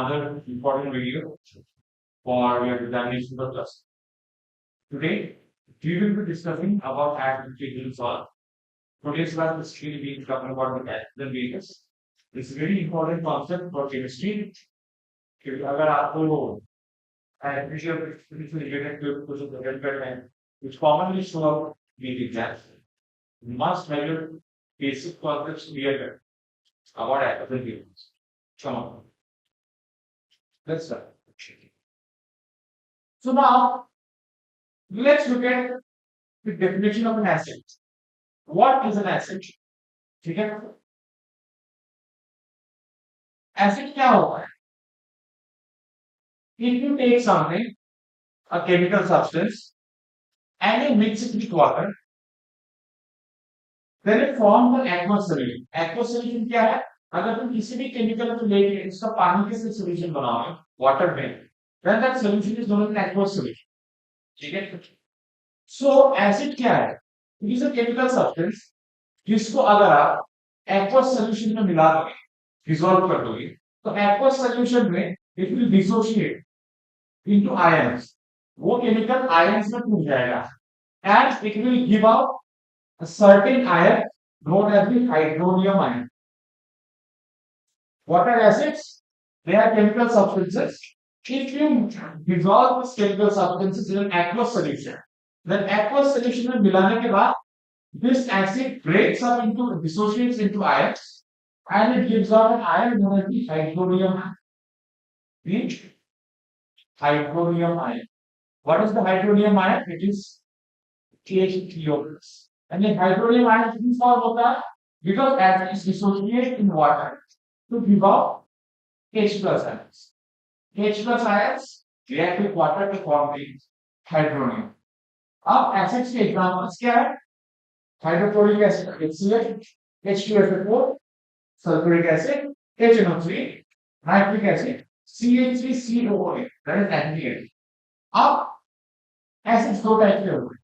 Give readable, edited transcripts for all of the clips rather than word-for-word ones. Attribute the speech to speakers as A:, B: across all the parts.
A: another important video for your examination purpose. Today, we will be discussing about active solve. Today's class is really being talking about the Vegas. It's a very important concept for chemistry. क्योंकि अगर आपको which commonly show up in exams, you must have your basic concepts clear about active Vegas. Come on, let's start. So now let's look at the definition of an acid. What is an acid? ठीक है? Acid क्या होता है? If you take something, a chemical substance, and you mix it with water, then it forms an aqueous solution. Aqueous solution क्या है? अगर तुम किसी भी केमिकल को लेके इसका पानी के साथ सॉल्यूशन बनाओगे वाटर में, then that solution is known as an aqueous solution. ठीक है? So acid क्या है? It is a chemical substance जिसको अगर आप aqueous solution में मिला दोगे, dissolve कर दोगे, तो aqueous solution में it will dissociate into ions. वो chemical ions में टूट जाएगा, and it will give out a certain ion known as the hydronium ion. What are acids? They are chemical substances. If you dissolve these chemical substances in an aqueous solution, then aqueous solution में मिलाने के बाद this acid breaks up into dissociates into ions and it gives out an ion known as the hydronium ion. The hydronium ion. What is the hydronium ion? It is H3O+. And the hydronium ion is formed होता है because acids dissociate in water to give out H+ ions. H+ ions react with water to form the hydronium. अब acids के examples क्या है? Hydrochloric acid HCl, H2SO4, sulphuric acid HNO3, nitric acid CH3COOH, that is NaCl. अब acids दो type के होते हैं,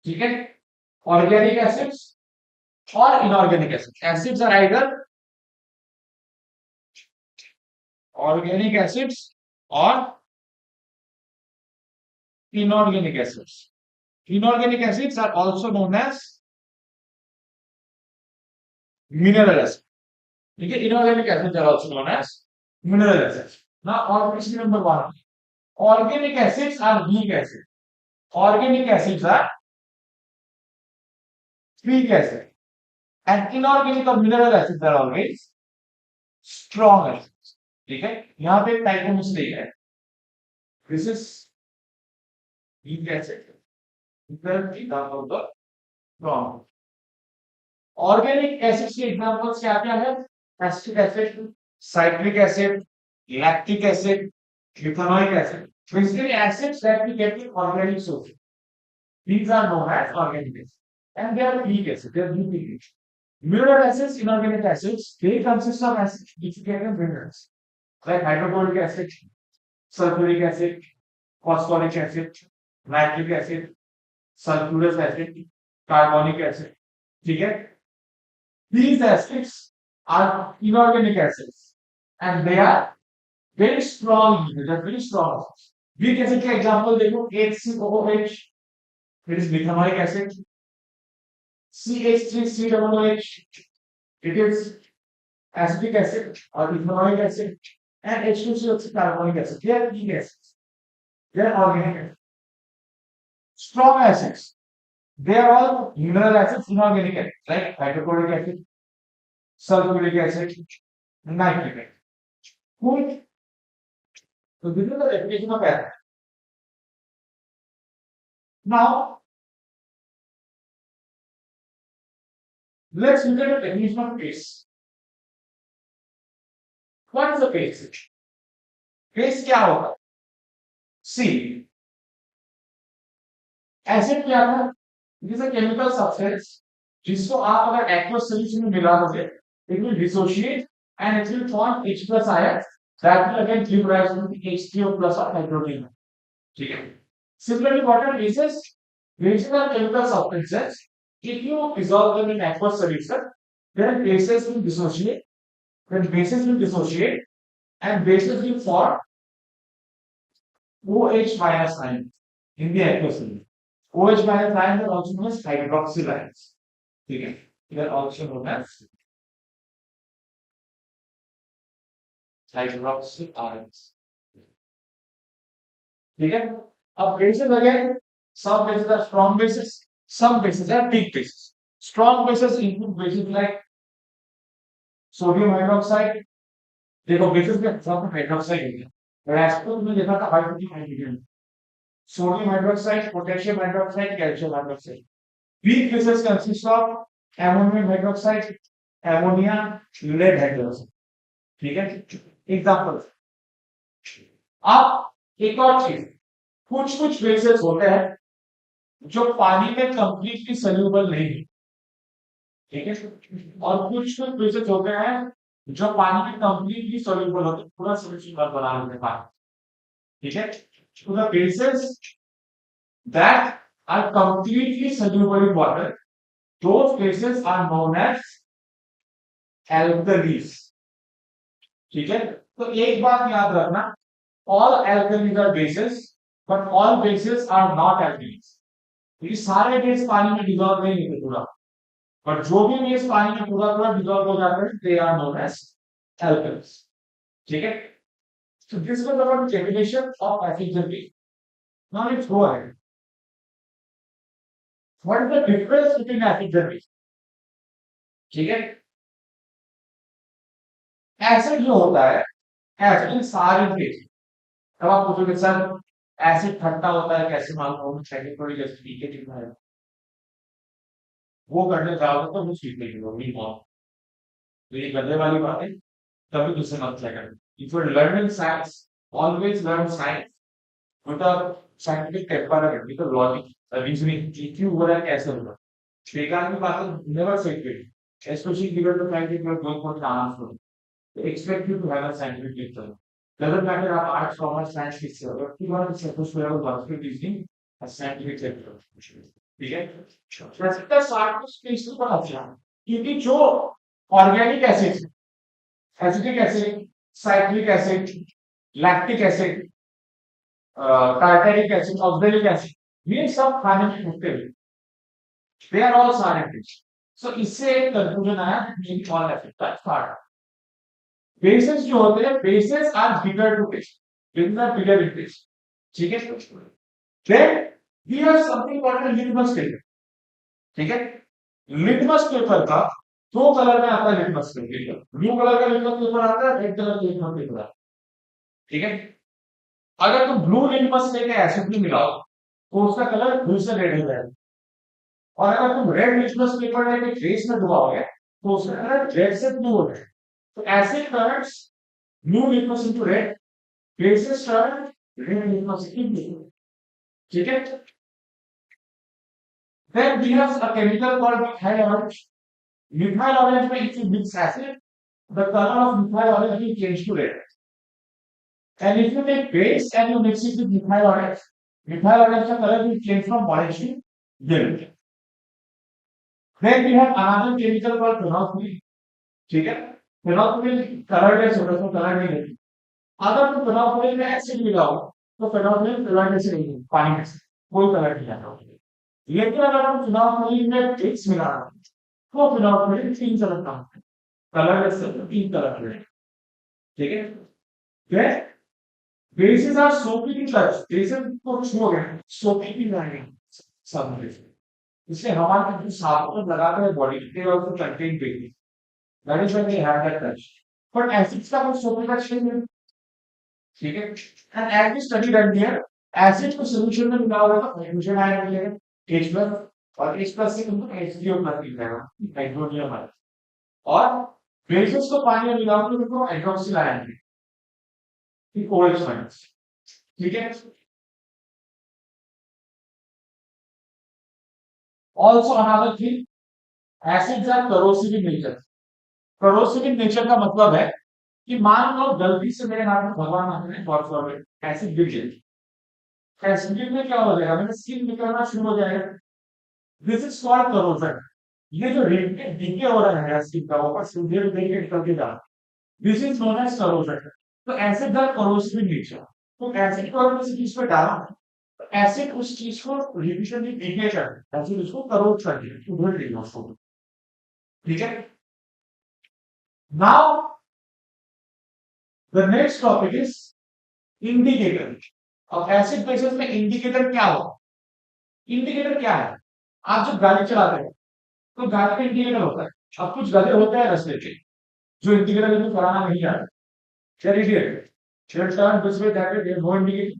A: ठीक है? ऑर्गेनिक एसिड्स और inorganic acids. Acids are either organic acids or inorganic acids. Inorganic acids are also known as mineral acids. Okay, inorganic acids are also known as mineral acids. Now, question number 1. Organic acids are weak acids. Organic acids are weak acids. And inorganic or mineral acids are always strong acids. ठीक है? यहाँ पे एक typo mistake है. This is weak acid. Example the strong. Organic acids के examples क्या क्या है? Acetic acid, citric acid, lactic acid, ethanoic acid. Basically acids that we get in organic sources. These are known as organic acids, and they are weak acids. They are weak. Mineral acids, inorganic acids, they consist of acids which we get in minerals, like hydrochloric acid, sulfuric acid, phosphoric acid, nitric acid, sulfurous acid, carbonic acid. ठीक है? These acids are inorganic acids and they are very strong. They are very strong. Weak acid का example देखो, HCOOH, it is methanoic acid. CH3COOH, it is acetic acid or ethanoic acid. And H2CO is carbonic acid. They are weak acids. They are organic acids. Strong acids. They are all mineral acids, inorganic acids, like hydrochloric acid, sulfuric acid, nitric acid. Cool. So this is the definition of acid. Now, let's look at the definition of base. What is a base? Base क्या होगा? See, acid क्या था? It is a chemical substance जिसको आप अगर aqueous solution में मिला दोगे, it will dissociate and it will form H+ ions that will again give rise to the H3O+ or hydrogen. ठीक है? Similarly, what are bases? Bases are chemical substances. If you dissolve them in aqueous solution, then bases will dissociate. Then bases will dissociate and basically for OH minus ion in the aqueous solution. OH minus ions are also known as hydroxyl ions. ठीक है, they are also known as hydroxyl ions. ठीक है, अब bases again, some bases are strong bases, some bases are weak bases. Strong bases include bases like sodium hydroxide. देखो bases में सब hydroxide है, रेस्टोर में देखा था hydrogen hydrogen, sodium hydroxide, potassium hydroxide, calcium hydroxide. Weak bases consist of ammonium hydroxide, ammonia, lead hydroxide. ठीक है, एग्जांपल. अब एक और चीज, कुछ कुछ बेसिस होते हैं जो पानी में कंप्लीटली सोल्यूबल नहीं है. ठीक है, और कुछ कुछ बेसिस होते हैं जो पानी में कंप्लीटली सोल्यूबल होते हैं, पूरा सॉल्यूशन बना लेते हैं पानी. ठीक है, तो the bases that are completely soluble in water, those bases are known as alkalis. ठीक है, तो एक बात याद रखना, all alkalis are bases but all bases are not alkalis. ये सारे बेस पानी में डिसॉल्व नहीं होते पूरा, बट जो भी बेस पानी में पूरा पूरा डिसॉल्व हो जाते हैं, they are known as alkalis. ठीक है, so this was about definition of acid and base. Now let's go ahead. What is the difference between acid and base? ठीक है, एसिड जो होता है, एसिड सारे बेस. अब आप पूछोगे सर एसिड खट्टा होता है कैसे मालूम होगा, सेकंड थोड़ी जैसे पीके कितना है, वो करने जाओगे तो वो सीख लेंगे वो नहीं बहुत. तो ये करने वाली बात है, तभी दूसरे मत क्या करें. If you learn in science, always learn science with a scientific temperament, with a logic, reasoning. क्यों हो रहा है, कैसे हो रहा है, बेकार की बात never say it, especially given the fact that you are going for transfer, they expect you to have a scientific lecture. Doesn't matter आप आर्ट्स कॉमर्स साइंस किससे हो, if you want to suppose to have a logically reasoning, a scientific lecture. ठीक है, वैसे तो साठ को space पर अच्छा है, क्योंकि जो organic acid, acetic acid, cyclic acid, lactic acid, tartaric acid, oxalic acid, ये सब खाने में होते हैं, they are all scientific. So इससे एक कंक्लूजन आया कि ऑल एसिड का स्टार्ट. बेसेस जो होते हैं, bases are bitter to taste, bitter bitter in taste. ठीक है, then we have something called litmus paper. ठीक है, लिटमस पेपर का दो कलर में आता है. लिटमस पेपर, ब्लू कलर का लिटमस पेपर आता है, रेड कलर का लिटमस पेपर आता है. ठीक है, अगर तुम ब्लू लिटमस लेके एसिड में मिलाओ तो उसका कलर ब्लू से रेड हो जाएगा, और अगर तुम रेड लिटमस पेपर लेके ट्रेस में डुबाओगे तो उसका कलर रेड से ब्लू हो जाएगा. So acid turns blue litmus into red, bases turn red litmus into blue. ठीक है, then we have a chemical called methyl orange. Methyl orange में if you mix acid, the color of methyl orange will change to red. And if you take base and you mix it with methyl orange का color will change from orange to yellow. Then we have another chemical called phenolphthalein. ठीक है, फेनोल्फथलीन colourless होता है, तो colour नहीं देती. अगर तुम फेनोल्फथलीन में एसिड मिलाओ तो फेनोल्फथलीन कलरलेस नहीं है, पानी में से कोई कलर नहीं आता. लेकिन अगर हम फेनोल्फथलीन में मिक्स मिला रहे हैं तो फेनोल्फथलीन तीन कलर का होता है, कलरलेस से तीन कलर के. ठीक है, फिर bases are soapy touch, bases को छूओगे सोपिंग रहेगा सब में. इसलिए हमारे जो साबुन लगाते हैं बॉडी पे और तो कंटेन पे, that is when they have that touch. But acids का कुछ सोपी टच नहीं है. ठीक है, and as we studied earlier, acid को solution में मिलाओगे तो हाइड्रोजन आयन मिलेगा H+, और H+ से तुमको H3O+ मिलेगा, हाइड्रोनियम आयन. और बेसिस को पानी में मिलाओगे तो तुमको हाइड्रोक्सिल आयन मिलेगा, OH-. ठीक है, also another thing, acids are corrosive in nature. corrosive in nature का मतलब है कि मान लो गलती से मेरे हाथ में भगवान ने गॉड फॉरबिड एसिड गिर गया, एसिड गिरने क्या हो जाएगा, मेरा स्किन निकलना शुरू हो जाएगा. This is called corrosion. ये जो डीके हो रहा है स्किन का ऊपर से धीरे धीरे निकल के जा, this is known as corrosion. तो एसिड द कोरोसिव नेचर, तो एसिड को अगर किसी चीज पे डाला तो एसिड उस चीज को रिविजनली डिके कर एसिड उसको करोड कर देगा, उधर देगा उसको, ठीक है। Now the next topic is indicator. अब एसिड बेसिस में इंडिकेटर क्या होगा? इंडिकेटर क्या है? आप जब गाड़ी चलाते हैं तो गाड़ी का इंडिकेटर होता है। अब कुछ गधे होते हैं रास्ते के जो इंडिकेटर लेकिन चलाना नहीं आता, they're idiot. They'll turn this way, that way, they have no indicator.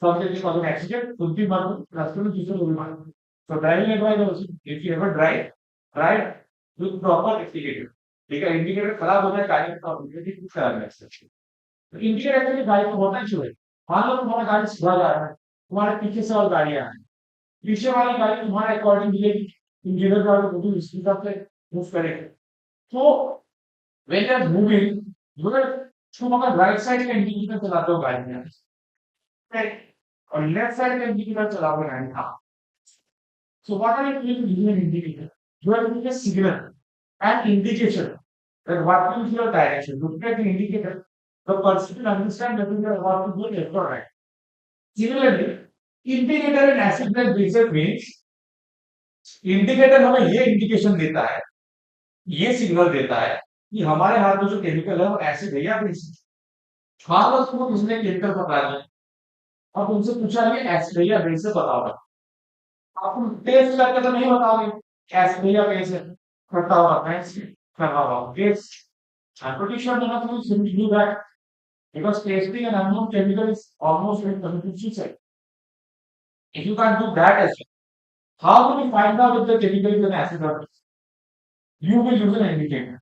A: Something is causing accident, could be one रास्ते में दूसरे को भी मार। So driving advice also, if you ever drive with proper indicator। ठीक है, इंडिकेटर खराब हो जाए गाड़ी का प्रॉब्लम है, कुछ खराब नहीं। तो इंडिकेटर एक्चुअली गाड़ी को होना चाहिए। मान लो तुम्हारा गाड़ी सीधा जा रहा है, तुम्हारे पीछे से और गाड़ियां आ रही हैं, पीछे वाली गाड़ी तुम्हारे अकॉर्डिंग मिलेगी, इंडिकेटर वाले को भी स्पीड से मूव करेगा। तो when you are moving, तुम अगर राइट साइड का इंडिकेटर चलाते हो गाड़ी में, और लेफ्ट साइड का इंडिकेटर चलाओगे गाड़ी में, so what are you doing using an indicator? You are giving a signal, an indication that what is your direction. Looking at the indicator, the person will understand that you are about to go left or right. Similarly, indicator in acid-base basis means indicator हमें ये indication देता है, ये signal देता है कि हमारे हाथ में जो केमिकल है वो एसिड है या बेस है। मान लो तुमको किसने केमिकल पकड़ा दिया, अब तुमसे पूछा ये एसिड है या बेस है, बताओ। आप टेस्ट करके तो नहीं बताओगे एसिड है या बेस है, करता होगा करना होगा base. I'm pretty sure none of you simply do that because tasting an unknown chemical is almost like committing suicide. If you can't do that as well, how do we find out if the chemical is an acid or base? You will use an indicator.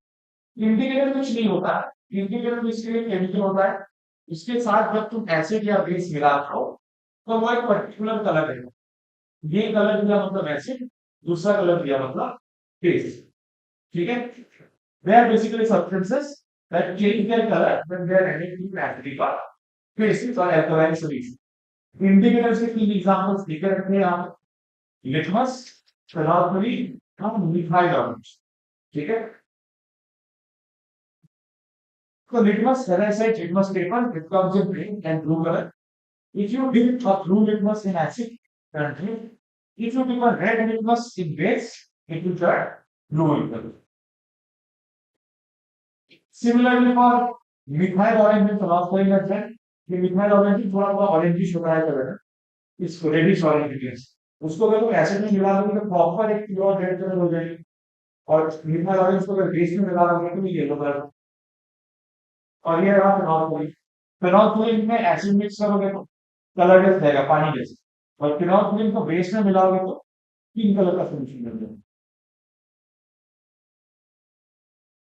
A: Indicator कुछ नहीं होता है, indicator basically chemical होता है, इसके साथ जब तुम एसिड या बेस मिलाते हो तो वो एक पर्टिकुलर कलर देगा। ये कलर दिया मतलब एसिड, दूसरा कलर दिया मतलब बेस, ठीक है। They are basically substances that change their color when they are added to an acidic or bases or alkaline solution. Indicators के तीन एग्जांपल्स लिखे रखे हैं आप, लिटमस, फेनोल्फोनी और मिथाइल ऑरेंज, ठीक है। So litmus, as I said, litmus paper, it comes in green and blue color. If you dip a blue litmus in acid, then green. If you dip a red litmus in base, it will turn blue in color. Similarly for methyl orange में phosphoric acid, ये methyl orange थोड़ा सा orange होता है colour, इसको reddish orange, उसको अगर तुम एसिड में मिला दोगे तो प्रॉपर एक प्योर रेड कलर हो जाएगी, और methyl orange को अगर बेस में मिला दोगे तो येलो कलर। और ये रहा फेनोल्फोनी। फेनोल्फोनी में एसिड मिक्स करोगे तो कलर जैसा रहेगा, पानी जैसा, और फेनोल्फोनी को बेस में मिलाओगे तो पिंक कलर का सॉल्यूशन मिल जाएगा।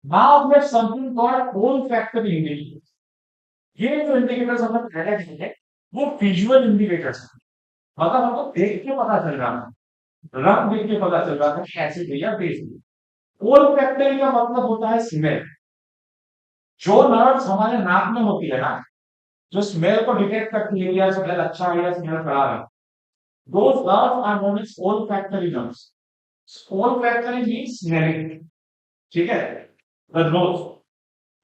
A: Now we have something called olfactory indicators. ये जो इंडिकेटर्स हमने पहले देखे वो विजुअल इंडिकेटर्स हैं, मतलब हमको देख के पता चल रहा है, रंग देख के पता चल रहा है कि एसिड है या बेस है। olfactory का मतलब होता है स्मेल। जो नर्व्स हमारे नाक में होती है ना, जो स्मेल को डिटेक्ट करती है या स्मेल अच्छा है या स्मेल खराब है, those nerves are known as olfactory nerves. olfactory means smelling, ठीक है, the nose.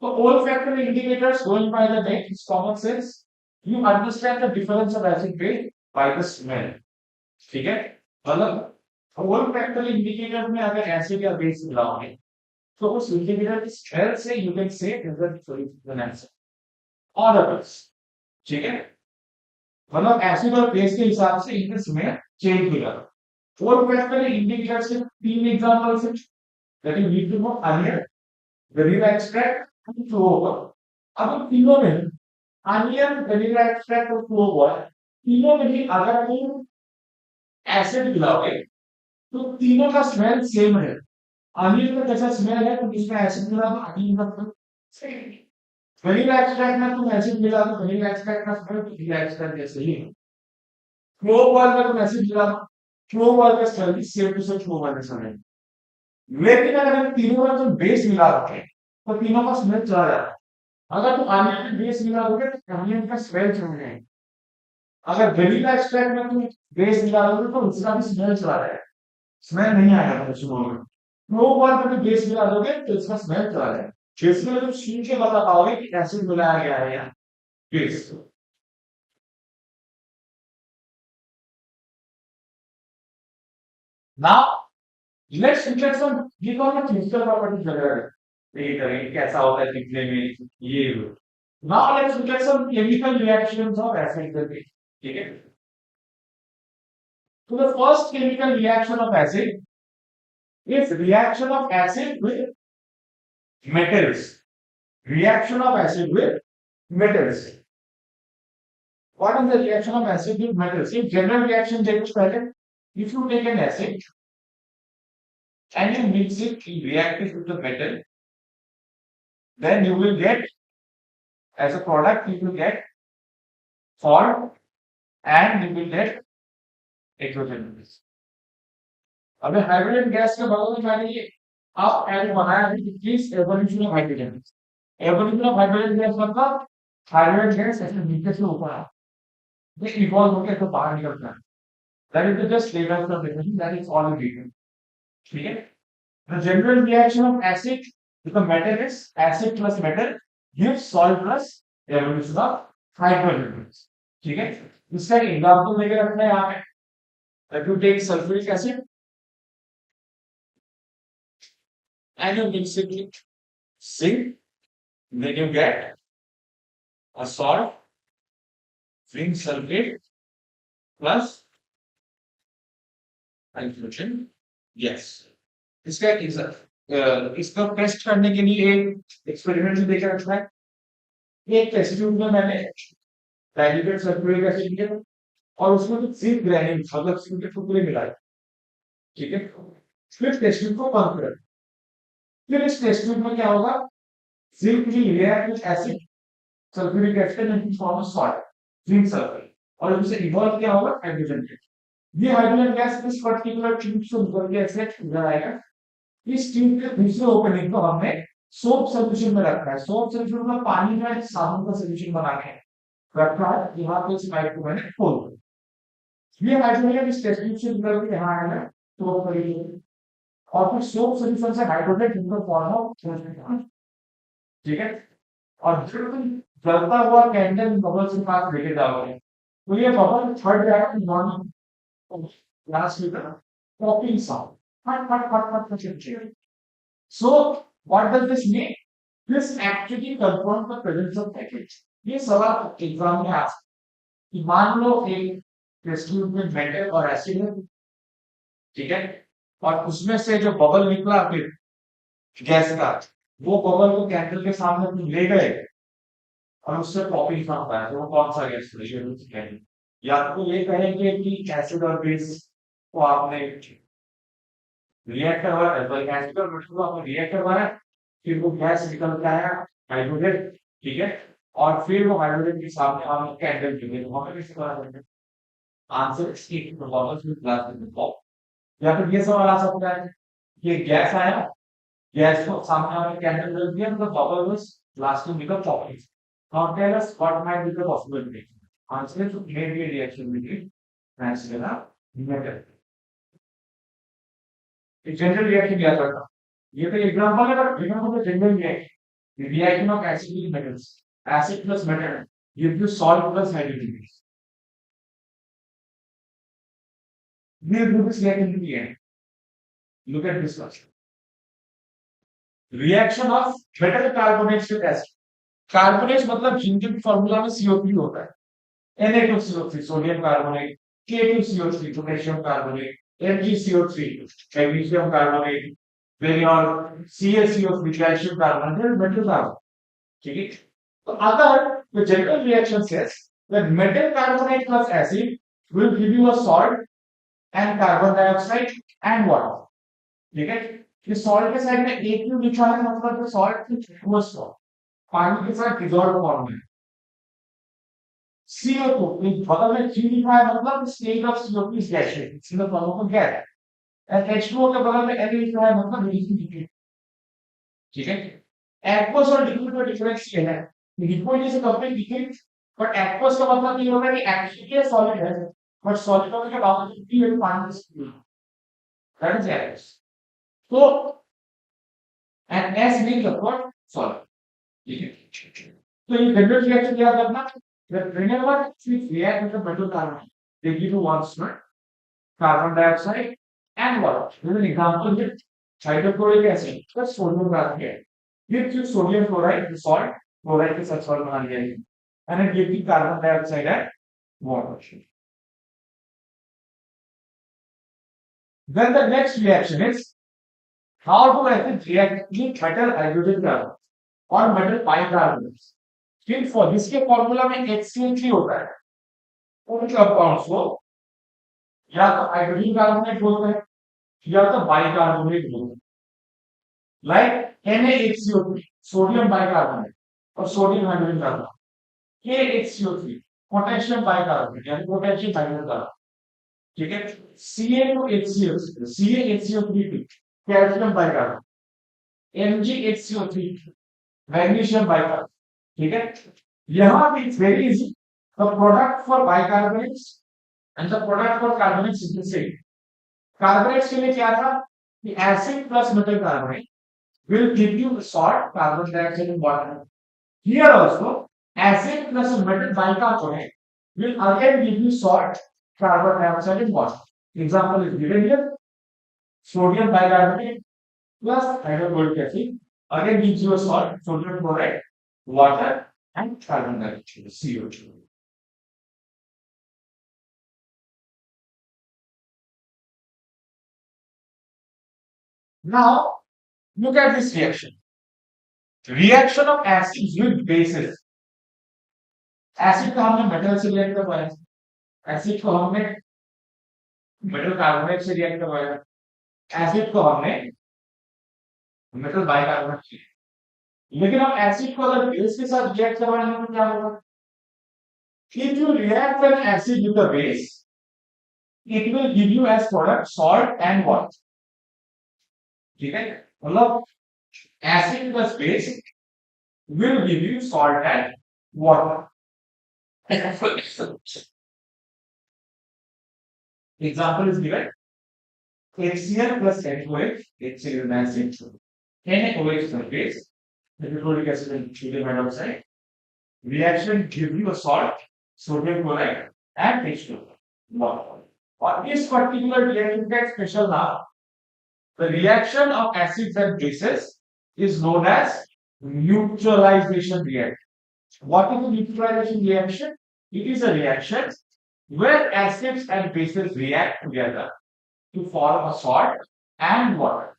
A: So olfactory indicators going by the name is common sense. You understand the difference of acid base by the smell, ठीक है। मतलब olfactory indicator में अगर acid या base मिलाओगे तो उस इंडिकेटर की स्मेल से you can say result solution answer और अदर्स, ठीक है। मतलब एसिड और बेस के हिसाब से इनकी स्मेल चेंज होगा। फोर फैक्टरी इंडिकेटर से तीन एग्जांपल्स हैं that you need to know earlier, vanilla extract and clove. अब तीनों में अनियन, वेनिला एक्सट्रैक्ट और क्लोवर, तीनों में भी अगर तुम एसिड मिलाओगे तो तीनों का स्मेल सेम है। अनियन का जैसा स्मेल है तो इसमें एसिड मिला तो अनियन का सेम, वेनिला एक्सट्रैक्ट में तुम एसिड मिला तो वेनिला एक्सट्रैक्ट का स्मेल वेनिला एक्सट्रैक्ट जैसे ही है। क्लोवर में तुम एसिड मिला तो क्लोवर का स्मेल भी सेम टू सेम क्लोवर जैसा है। लेकिन अगर तीनों में तुम बेस मिला दोगे तो तीनों का स्मेल चला जाता है। अगर तुम अनियन में बेस मिला दोगे तो अनियन का स्मेल चला जाएगा। अगर वेनिला एक्सट्रैक्ट में तुम बेस मिला दोगे तो उसका भी स्मेल चला जाएगा, स्मेल नहीं आएगा शुरू में। क्लोवर में तुम बेस मिला दोगे तो इसका स्मेल चला जाएगा। बेसिकली तुम सुन के बता पाओगे कि एसिड मिलाया गया है या Yes. Now let's look at some ये कौन सा physical properties वगैरह है ये करें कैसा होता है दिखने में ये now let's look at some chemical reactions of acid with base ठीक है so the first chemical reaction of acid is reaction of acid with metals reaction of acid with metals what is the reaction of acid with metals ये general reaction देखो पहले if you take an acid and you mix it in reactive with the metal then you will get as a product you will get salt and you will get hydrogen gas अब hydrogen gas के बगल में क्या है आप add बनाया है किस evolution of hydrogen evolution of hydrogen gas मतलब हाइड्रोजन गैस ऐसे नीचे से ऊपर आ ये इवॉल्व होकर तो बाहर निकलता है that is the just level of difference that is all in ठीक है the general reaction of acid with a metal is acid plus metal gives salt plus evolution of hydrogen ठीक है इसका एग्जांपल लेके रखना है यहाँ पे if you take sulfuric acid and you mix it with zinc then you get a salt zinc sulfate plus hydrogen gas इसका इसका टेस्ट करने के लिए एक एक्सपेरिमेंट भी देकर रखा है एक टेस्ट ट्यूब में मैंने डाइल्यूटेड सल्फ्यूरिक एसिड लिया और उसमें कुछ जिंक ग्रैन्यूल मतलब जिंक के टुकड़े मिलाए ठीक है फिर टेस्ट ट्यूब को बंद कर फिर इस टेस्ट ट्यूब में क्या होगा जिंक की react with acid sulphuric acid and form a salt zinc sulphate और उससे इवॉल्व क्या होगा हाइड्रोजन गैस ये हाइड्रोजन गैस इस पर्टिकुलर ट्यूब से निकल के ऐसे इधर आएगा इस ट्यूब के दूसरे ओपनिंग को हमने सोप सॉल्यूशन में रखा है सोप सॉल्यूशन में पानी में साबुन का सॉल्यूशन बना के रखा है यहाँ पे इस पाइप को मैंने खोल दिया ये हाइड्रोजन इस टेस्ट ट्यूब से निकल के यहाँ आएगा सोप सॉल्यूशन और फिर सोप सॉल्यूशन से हाइड्रोजन इनका फॉर्म हो ठीक है और जब तुम जलता हुआ कैंडल बबल के पास लेके जाओगे तो ये बबल फट जाएगा नॉर्मल लास्ट में popping sound So, what does this mean? This actually confirms the presence of package. ये सवाल एग्जाम में आ सकता है मान लो एक टेस्ट ट्यूब में मेटल और एसिड है ठीक है और उसमें से जो बबल निकला फिर गैस का वो बबल को कैंडल के सामने तुम ले गए और उससे पॉपिंग साउंड आया तो वो कौन सा गैस है या तो ये कहेंगे कि एसिड और बेस को आपने रिएक्टर हुआ एसिड और मेटल को आपने रिएक्टर हुआ फिर वो गैस निकलता है हाइड्रोजन ठीक है और फिर वो हाइड्रोजन के सामने हम कैंडल जुड़े तो हमें कैसे पता चलेगा आंसर इसकी परफॉर्मेंस में क्लास में बताओ या फिर ये सवाल आ सकता है ये गैस आया गैस को सामने हमें कैंडल जल दिया तो bubble was lasting become popping now tell us what might be the possibility answer to maybe reaction between acid and metal एक जनरल रिएक्शन क्या करता ये तो एग्जांपल है बट एग्जांपल तो general reaction reaction of acid with metals acid plus metal gives you salt plus hydrogen gas we'll do this reaction in the end look at this one reaction of metal carbonates with acid carbonates मतलब जिनके formula में CO3 होता है Na2CO3 sodium carbonate K2CO3 potassium carbonate MgCO3 magnesium carbonate then your CaCO3 calcium carbonate metal carbonate ठीक है तो अगर the general reaction says that metal carbonate plus acid will give you a salt and carbon dioxide and water ठीक है ये salt के side में एक ही लिखा है मतलब सॉल्ट लिक्विड सॉल्ट पानी के साथ डिसॉल्व फॉर्म में CO2 एक बगल में G लिखा है मतलब state of CO2 is gaseous इसका form of gas and H2O के बगल में N लिखा है मतलब लिक्विड ठीक है एक्वस और लिक्विड में डिफरेंस ये है liquid is complete liquid but aqueous का मतलब ये होगा कि एक्चुअली सॉलिड है बट सॉलिड होने के बावजूद भी ये पानी से दैट इज एक्वस तो and S means of what solid ठीक है तो ये जनरल रिएक्शन क्या करना that whenever we react with the metal carbon, they give you one smell, carbon dioxide and water. Here's an example with hydrochloric acid plus sodium carbonate. Gives you sodium chloride, the salt, chloride के साथ salt बना लिया है, and it gives you carbon dioxide and water. Then the next reaction is how do acids react with metal hydrogen carbon और metal bicarbonate. फिर for जिसके formula में HCl3 होता है उन कंपाउंड्स को या तो हाइड्रोजन कार्बोनेट बोलते हैं या तो बाइकार्बोनेट बोलते हैं. Like NaHCO3, सोडियम बाइकार्बोनेट और sodium hydrogen carbonate. KHCO3, potassium bicarbonate यानी पोटेशियम हाइड्रोजन कार्बोनेट. ठीक है. CaHCO3, CaHCO3, calcium bicarbonate. MgHCO3, magnesium bicarbonate. ठीक है. यहाँ पे it's very easy. The product for bicarbonates and the product for carbonates is the same. Carbonates के लिए क्या था कि acid plus metal carbonate will give you salt, carbon dioxide and water. Here also, acid plus metal bicarbonate will again give you salt, carbon dioxide and water. Example is given here. Sodium bicarbonate plus hydrochloric acid again gives you a salt, sodium chloride, water and carbon dioxide, CO2. Now, look at this reaction. Reaction of acids with bases. Acid को हमने metal से react करवाया, acid को हमने metal carbonate से react करवाया, acid को हमने मेटल बाइकार्बोनेट से. लेकिन हम एसिड को अगर बेस के साथ रिएक्ट करवाएंगे तो क्या होगा? If you react an acid with a base, it will give you as product salt and water. ठीक है, मतलब acid plus base will give you salt and water. Example is given. HCl plus NaOH, HCl is an acid, NaOH is a base, hydrochloric acid and sodium hydroxide. Reaction give you a salt, sodium chloride and H2O, water. On this particular reaction gets special now. The reaction of acids and bases is known as neutralization reaction. What is a neutralization reaction? It is a reaction where acids and bases react together to form a salt and water.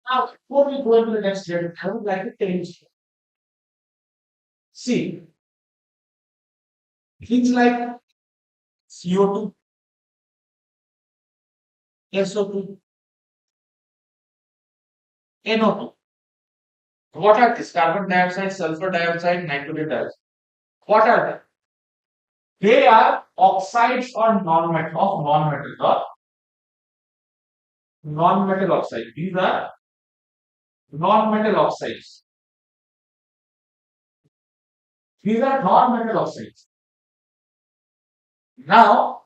A: Now, before we go into the next step, I would like to tell you. See, things like CO2, SO2, NO2. What are these? Carbon dioxide, sulfur dioxide, nitrogen dioxide. What are they? They are oxides or non-metals or non-metal oxides. These are non-metal oxides. These are non-metal oxides. Now,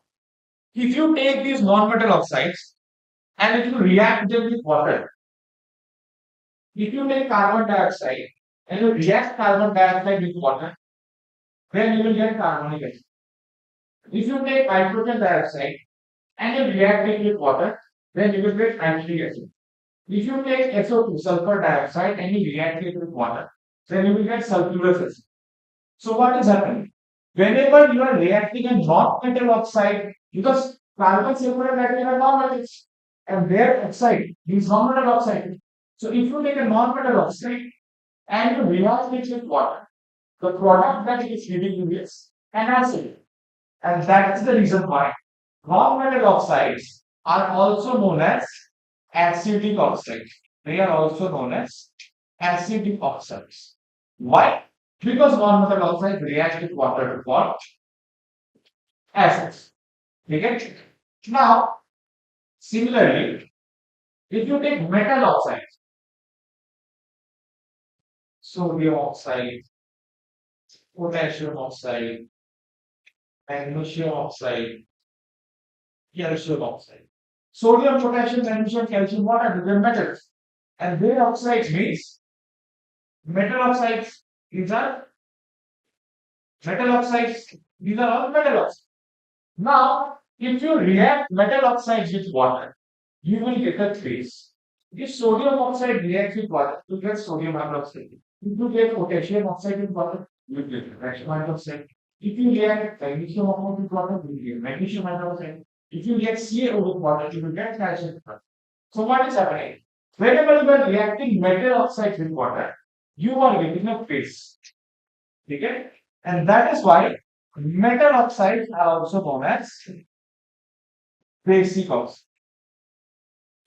A: if you take these non-metal oxides and if you react them with water, if you take carbon dioxide and you react carbon dioxide with water, then you will get carbonic acid. If you take nitrogen dioxide and you react it with water, then you will get nitric acid. If you take SO2, sulfur dioxide, and you react it with water, then you will get sulfurous acid. So what is happening? Whenever you are reacting a non-metal oxide, because carbon, sulfur, and nitrogen are non-metals, and their oxide is non-metal oxide. So if you take a non-metal oxide and you react it with water, the product that it is giving you is an acid. And that is the reason why non-metal oxides are also known as acidic oxides. They are also known as acidic oxides. Why? Because non-metal oxides react with water to form acids. Okay? Now, similarly, if you take metal oxides, sodium oxide, potassium oxide, magnesium oxide, calcium oxide. Sodium, potassium, magnesium, calcium, what are they? They are metals. and their oxides means metal oxides. These are metal oxides. These are all metal oxides. Now, if you react metal oxides with water, you will get a phase. If sodium oxide reacts with water, you get sodium hydroxide. If you get potassium oxide with water, you get potassium hydroxide. If you react magnesium oxide with water, you will get magnesium hydroxide. If you get CaO with water, you will get calcium hydroxide. So what is happening? Whenever you are reacting metal oxide with water, you are getting a phase. Okay? And that is why metal oxides are also known as basic oxides.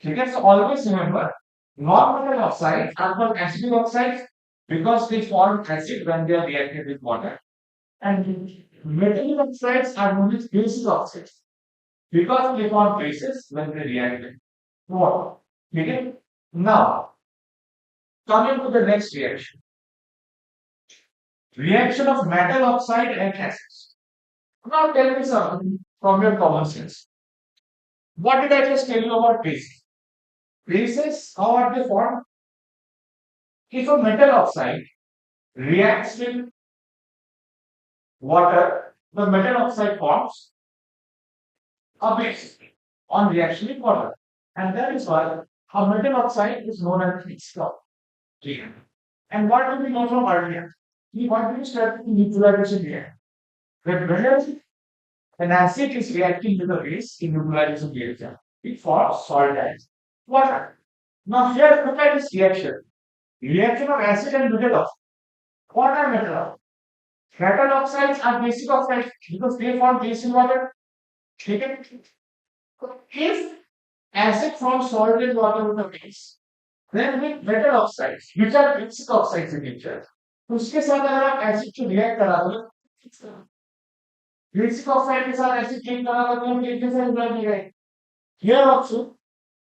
A: Okay? So always remember, non-metal oxides are called acidic oxides because they form acid when they are reacted with water. And metallic oxides are known as basic oxides because they form bases when they react with water. Okay? Now, coming to the next reaction. Reaction of metal oxide and acids. Now tell me something from your common sense. What did I just tell you about bases? Bases, how are they formed? If a metal oxide reacts with water, the metal oxide forms a base on reaction with water. And that is why a metal oxide is known as feedstock. And what do we know from earlier? What we studied in neutralization here? That whenever an acid is reacting with a base in neutralization reaction, it forms salt and water. Now here look at this reaction. Reaction of acid and metal oxide. What are metal oxides? Metal oxides are basic oxides because they form base in water. Okay? If acid forms salt and water with a base, then with metal oxides, which are basic oxides in nature, उसके साथ अगर आप acid को react करा दो basic oxide के साथ acid react करा दो तो एक जैसा रिजल्ट मिलेगा here also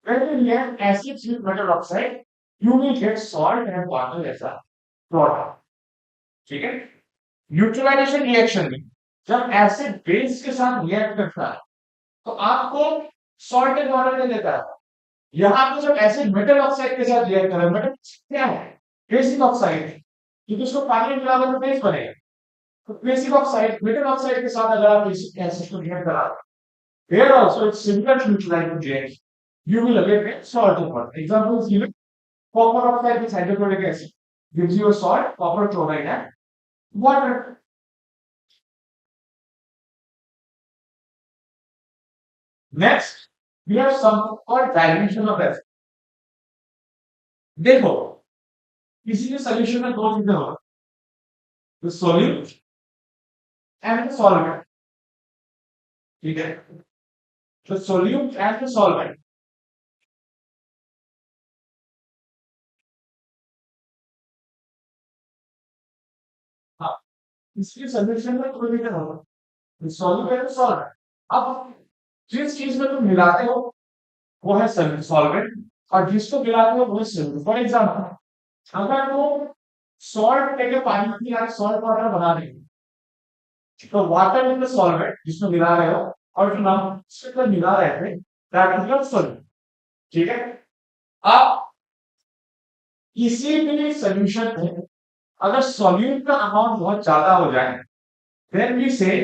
A: when you react acids with metal oxide you will get salt and water as a product ठीक है न्यूट्रलाइजेशन रिएक्शन में जब एसिड बेस के साथ रिएक्ट करता है तो आपको सॉल्ट एंड वाटर दे देता है यहाँ पे जब एसिड मेटल ऑक्साइड के साथ रिएक्ट कर रहा है मेटल क्या है बेसिक ऑक्साइड क्योंकि उसको पानी मिलाकर तो बेस बनेगा तो बेसिक ऑक्साइड मेटल ऑक्साइड के साथ अगर आप बेसिक एसिड को रिएक्ट करा here also it's similar to neutralizing reaction you will again get salt and water example is given copper oxide with hydrochloric acid gives you a salt copper chloride and water next we have something called dilution of acid देखो किसी के solution में दो चीजें हो the solute and the solvent ठीक है the solute and the solvent हाँ इसके सॉल्यूशन में कोई भी होगा the solute and the solvent अब जिस चीज में तुम मिलाते हो वो है सॉल्वेंट और जिसको मिलाते हो वो है सोल्यूट फॉर एग्जांपल अगर वो सॉल्ट लेके पानी की या सॉल्ट वाटर बना रहे हो तो वाटर इन द सॉल्वेंट जिसमें मिला रहे हो और जो नाम उसके मिला रहे थे दैट इज योर सोल्यूट ठीक है अब किसी भी सॉल्यूशन में अगर सॉल्यूट का अमाउंट बहुत ज्यादा हो जाए then we say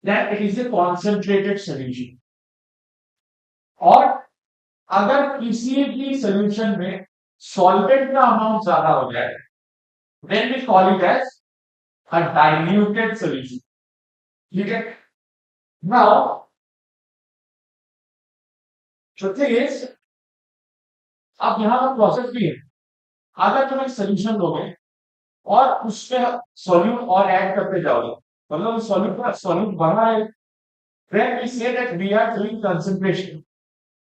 A: that it is a concentrated solution और अगर किसी भी सॉल्यूशन में सॉल्वेंट का अमाउंट ज्यादा हो जाए then we call it as a diluted solution ठीक है नाउ द थिंग इज अब यहां का प्रोसेस भी है अगर तुम एक सॉल्यूशन लोगे और उसमें सॉल्यूट और ऐड करते जाओगे मतलब सॉल्यूट बढ़ा है then we say that we are doing concentration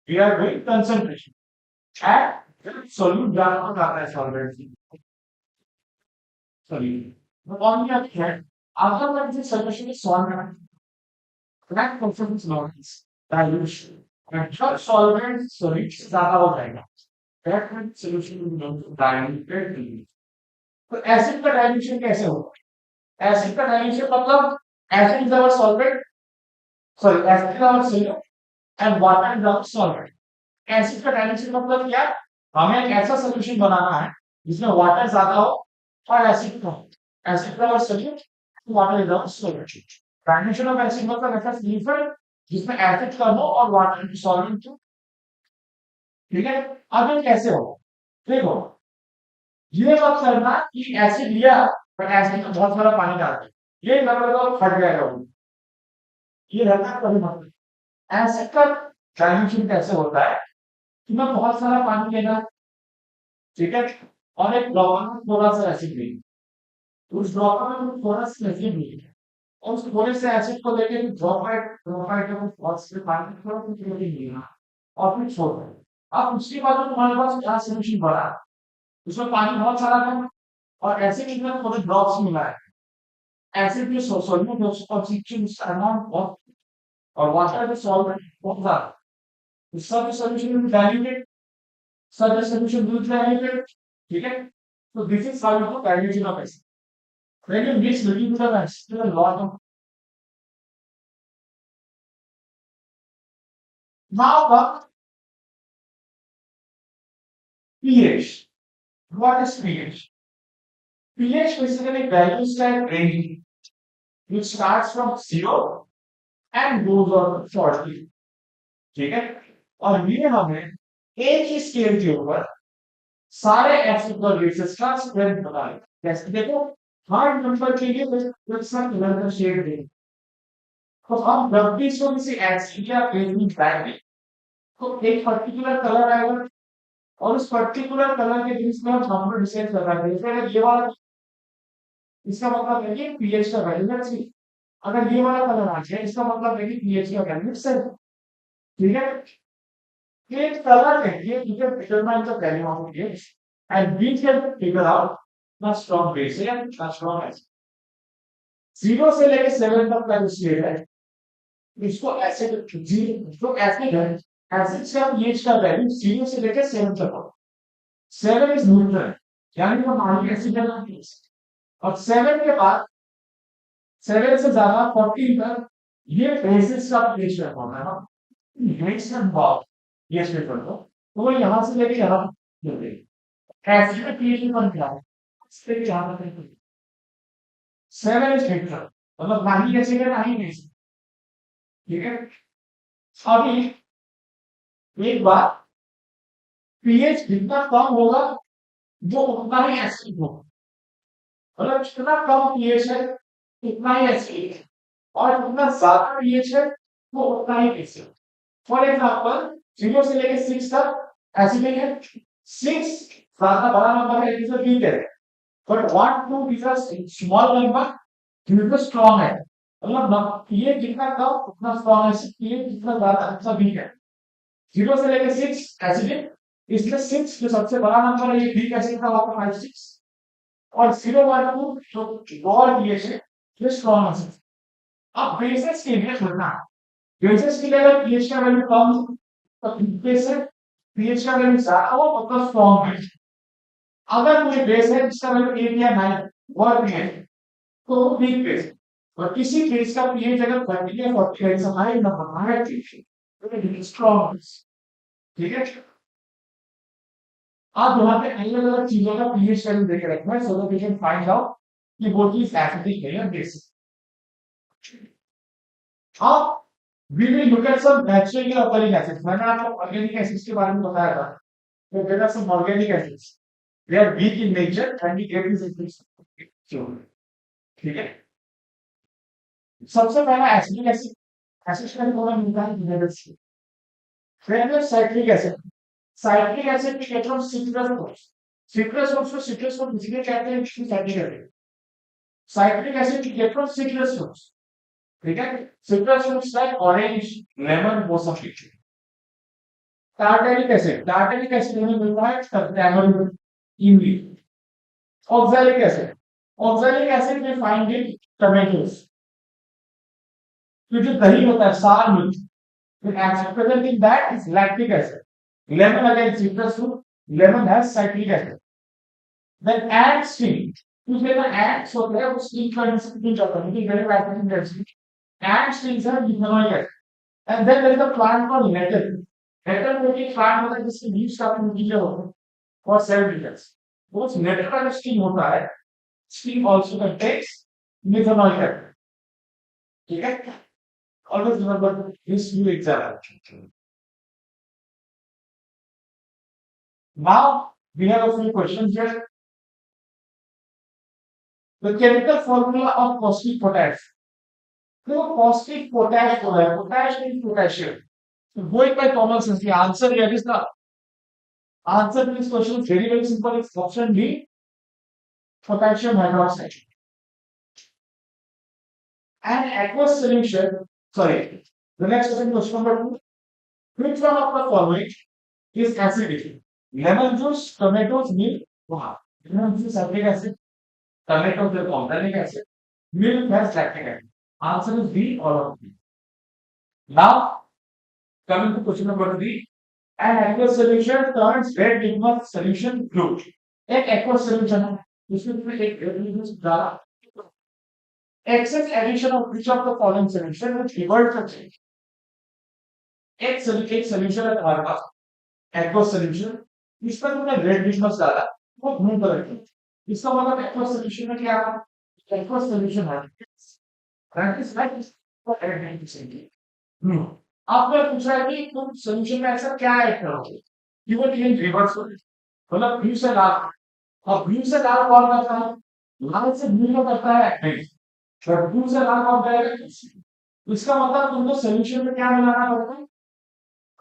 A: we are doing concentration and solute ज्यादा आता है solvent solute on the other hand अगर मैं किसी solution में solvent that process is known as dilution and जब solvent solute से ज्यादा हो जाएगा that solution is known as diluted तो एसिड का डाइल्यूशन कैसे होगा एसिड का डाइल्यूशन मतलब acid is our solvent sorry acid is our solute and water is our solvent acid का डाइल्यूशन मतलब क्या हमें एक ऐसा सोल्यूशन बनाना है जिसमें वाटर ज्यादा हो और एसिड कम हो। एसिड का solute, water is the solute. Dimension of acid मतलब ऐसा सॉल्यूशन जिसमें एसिड कम हो और वाटर सॉल्वेंट हो। ठीक है, अब ये कैसे हो? देखो, ये मत करना कि एसिड लिया पर एसिड में बहुत सारा पानी डाल दिया, ये मतलब फट जाएगा वो। ये रहना कभी मत। एसिड का डायल्यूशन कैसे होता है कि मैं बहुत सारा पानी लेना, ठीक है, और एक ड्रॉपर में थोड़ा सा एसिड लेंगे, उस ड्रॉपर में थोड़ा सा एसिड लेंगे और उस थोड़े से एसिड को लेके ड्रॉपलेट ड्रॉपलेट के बहुत से पानी थोड़ा कुछ लेना और फिर छोड़ दें। अब उसके बाद में तुम्हारे पास क्या सोल्यूशन बना, उसमें पानी बहुत सारा था और एसिड में थोड़े ड्रॉप्स मिला है। एसिड जो सॉल्वेंट है उसका कॉन्सेंट्रेशन अमाउंट बहुत और वाटर जो सॉल्वेंट बहुत ज्यादा, उसका जो सोल्यूशन में diluted, such a solution will be diluted. ठीक है, so this is how you do dilution of acid. When you mix liquid with acid, there are a lot of now comes pH. What is pH? pH basically values that range which starts from 0 and goes on 40. ठीक है, और ये हमें एक ही scale के ऊपर सारे acid और बेसिस का स्ट्रेंथ बताए। जैसे देखो, हार्ड नंबर के लिए कलर का शेड देंगे, तो हम जब भी इसको किसी एसिड या बेस में डालेंगे तो एक पर्टिकुलर कलर आएगा और उस पर्टिकुलर कलर के बीच में हम नंबर डिसाइड कर रहे हैं। अगर ये वाला, इसका मतलब है कि पीएच का वैल्यू है सी। अगर ये वाला कलर आ जाए इसका मतलब है कि पीएच का वैल्यू है। ठीक है, ये कलर है, ये you can determine the value of pH and we can figure out the strong base and the strong acid. 0 से लेकर 7 तक का स्केल है, इसको एसिड जो एसिड है, एसिड का पीएच का वैल्यू 0 से लेकर 7 तक होगा। 7 इज न्यूट्रल, यानी हम आगे एसिड है और 7 के बाद 7 से ज्यादा 14 तक ये बेसिस का पीएच होगा है ना। बेस का भाव ये स्टेट कर दो, तो वो यहां से लेके यहां मिल गई। एसिड का पीएच में क्या है, इससे यहां तक 7 इज न्यूट्रल, मतलब ना ही एसिड है ना ही बेस। ठीक है, अभी एक बात, पीएच जितना कम होगा वो उतना ही एसिड होगा, मतलब जितना कम पीएच है उतना ही एसिड है और जितना ज्यादा पीएच है वो उतना ही बेसिक। फॉर एग्जांपल 0 से लेकर 6 तक एसिडिक है, 6 ज्यादा बड़ा नंबर है, इट इज अ वीक है, but 1 2 is a small number, it is strong है। मतलब पीएच जितना कम उतना स्ट्रांग है, पीएच जितना ज्यादा अच्छा वीक है। 0 से लेकर 6 एसिडिक, इसलिए 6 जो सबसे बड़ा नंबर है ये वीक एसिड का होगा 5 6, और 0 1 2 जो लोअर पीएच है ये स्ट्रांग एसिड। अब बेसिस के लिए करना है, बेसिस के लिए अगर पीएच का वैल्यू कम हो तो बेस है, पीएच का वैल्यू ज्यादा हो मतलब स्ट्रांग है। अगर कोई बेस है जिसका वैल्यू 8 या 9 और पीएच तो वीक बेस है, और किसी बेस का पीएच अगर 30 या 40 है तो हाई नंबर हाई पीएच तो इट इज स्ट्रांग। ठीक है, आप यहाँ पे अलग अलग चीजों का पीएच वैल्यू देके रखना है so that we can find out कि वो चीज एसिडिक है या बेसिक। अब we will look at some natural organic acids। मैंने आपको ऑर्गेनिक एसिड्स के बारे में बताया था, तो there are some organic acids, they are weak in nature and we get these acids। ठीक है, सबसे पहला एसिडिक एसिड, एसिड का फॉर्म मिलता है मिनरल्स से। फिर है साइट्रिक एसिड, साइट्रिक एसिड भी कहते हैं सिट्रस फ्रूट्स, सिट्रस फ्रूट्स को सिट्रस फ्रूट इसलिए कहते हैं क्योंकि साइट्रिक एसिड, साइट्रिक एसिड भी कहते हैं सिट्रस फ्रूट्स। ठीक है, citrus fruits like orange lemon वो सब लिखते हैं। टार्टरिक एसिड, टार्टरिक एसिड हमें मिलता है टैमरिन, इमली। ऑक्सैलिक एसिड, ऑक्सैलिक एसिड में फाइंड इन टोमेटोस, तो जो दही होता है सार मिर्च, the acid present in that is lactic acid. Lemon again citrus fruit, lemon has citric acid. Then ant sting, उसमें ना ants होते हैं वो sting करने से नहीं जाता, लेकिन very bad industry। Ant stings are ethanoic acid. And then there is a plant called nettle। nettle में एक plant होता है जिसके leaves काफी नीचे होते हैं, for 7 liters. उस लेटर का जो स्ट्रीम होता है, stream also contains methanol carrier. ठीक है? Always remember this few examples. Now we have a few questions here. The chemical formula of caustic potash. तो caustic potash हो रहा है, potash means potassium. So go it by common sense. The answer here is the answer to this question is very very simple. It's option B, potassium hydroxide. An aqueous solution. Sorry. The next question number 2. Which one of the following is acidic? Lemon juice, tomatoes, milk. Wow. Lemon juice acetic acid. Tomato is organic acid. Milk has lactic acid. Answer is B, all of them. Now, coming to question number 3. An aqueous solution turns red litmus solution blue. एक aqueous solution है, इसमें एक red litmus डाला. Excess addition of which of the following solution which reverts the change. एक solution है तुम्हारे पास, aqueous solution. इसमें तुमने red litmus डाला, वो ब्लू कलर की. इसका मतलब aqueous solution में क्या है? Aqueous solution है. That is like for red litmus. आपने पूछा है कि तुम सोल्यूशन में ऐसा क्या ऐड करोगे? You will change reverse it. मतलब ब्लू से लाल, और ब्लू से लाल कौन करता है? लाल से ब्लू में करता है एक्टिव, और ब्लू से लाल कौन करेगा? इसका मतलब तुमको सोल्यूशन में क्या मिलाना पड़ता है?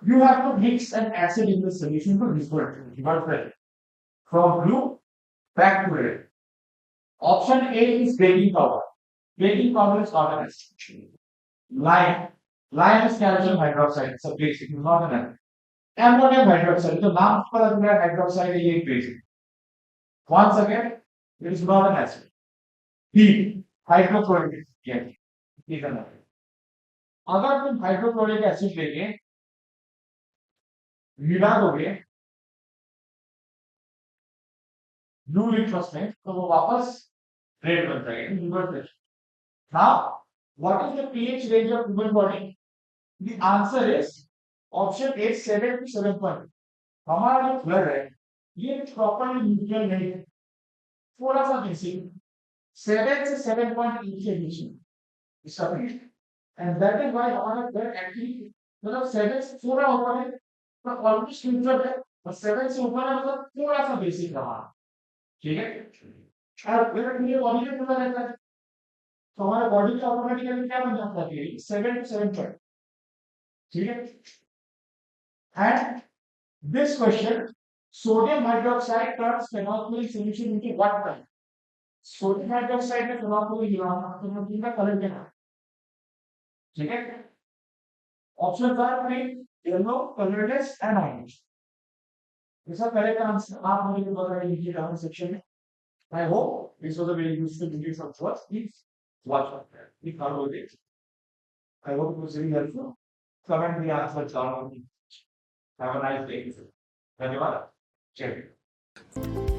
A: You have to mix an acid in the solution to revert it from blue back to red. Option A is baking powder. Baking powder is not an acid. Lime is calcium hydroxide. It's a basic, not an acid. Ammonium hydroxide. तो नाम पर अगर hydroxide है ये एक basic. Once again, it is not an acid. Heat, hydrochloric acid. Yes, ठीक है ना? अगर तुम hydrochloric acid लेके मिला दोगे ब्लू लिटमस में, तो वो वापस रेड बन जाएगा. Now, what is the pH range of human body? The answer is option A 7 to 7. हमारा जो ब्लड है ये प्रॉपरली न्यूट्रल नहीं है, थोड़ा सा बेसिक 7 से 7.8 के बीच में इसका pH. And that is why हमारा ब्लड एक्चुअली मतलब 7 से थोड़ा ऊपर है तो ऑलमोस्ट न्यूट्रल है, और 7 से ऊपर है मतलब थोड़ा सा बेसिक रहा. ठीक है? और ब्लड ये बॉडी में पता रहता है, तो हमारे बॉडी का ऑटोमेटिकली क्या बन जाता है? 7 to 7. ठीक है? And this question, sodium hydroxide turns phenolphthalein solution into what color? Sodium hydroxide में phenolphthalein मिलाना तो हम तीन का कलर क्या है? ठीक है? Options are green, yellow, colorless and orange. इसका करेक्ट आंसर आप मुझे बता दीजिए कमेंट सेक्शन में. I hope this was a very useful video from us. Please watch it. If not with it, I hope it was very helpful. Comment the answer down. Have a nice day. धन्यवाद. जय हिंद.